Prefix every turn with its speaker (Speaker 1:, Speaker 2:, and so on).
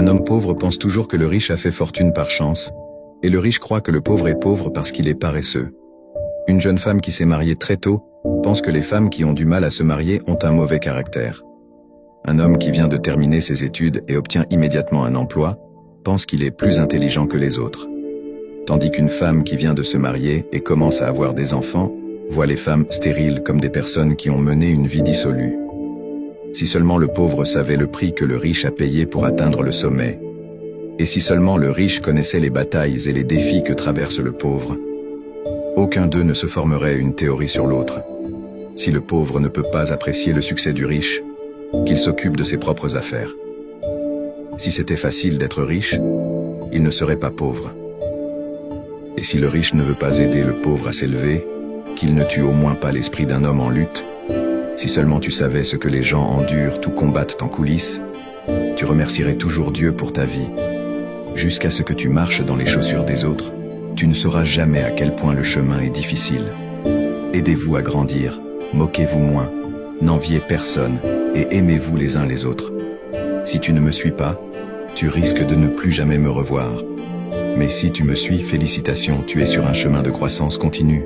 Speaker 1: Un homme pauvre pense toujours que le riche a fait fortune par chance, et le riche croit que le pauvre est pauvre parce qu'il est paresseux. Une jeune femme qui s'est mariée très tôt pense que les femmes qui ont du mal à se marier ont un mauvais caractère. Un homme qui vient de terminer ses études et obtient immédiatement un emploi pense qu'il est plus intelligent que les autres. Tandis qu'une femme qui vient de se marier et commence à avoir des enfants voit les femmes stériles comme des personnes qui ont mené une vie dissolue. Si seulement le pauvre savait le prix que le riche a payé pour atteindre le sommet, et si seulement le riche connaissait les batailles et les défis que traverse le pauvre, aucun d'eux ne se formerait une théorie sur l'autre. Si le pauvre ne peut pas apprécier le succès du riche, qu'il s'occupe de ses propres affaires. Si c'était facile d'être riche, il ne serait pas pauvre. Et si le riche ne veut pas aider le pauvre à s'élever, qu'il ne tue au moins pas l'esprit d'un homme en lutte. Si seulement tu savais ce que les gens endurent ou combattent en coulisses, tu remercierais toujours Dieu pour ta vie. Jusqu'à ce que tu marches dans les chaussures des autres, tu ne sauras jamais à quel point le chemin est difficile. Aidez-vous à grandir, moquez-vous moins, n'enviez personne et aimez-vous les uns les autres. Si tu ne me suis pas, tu risques de ne plus jamais me revoir. Mais si tu me suis, félicitations, tu es sur un chemin de croissance continue.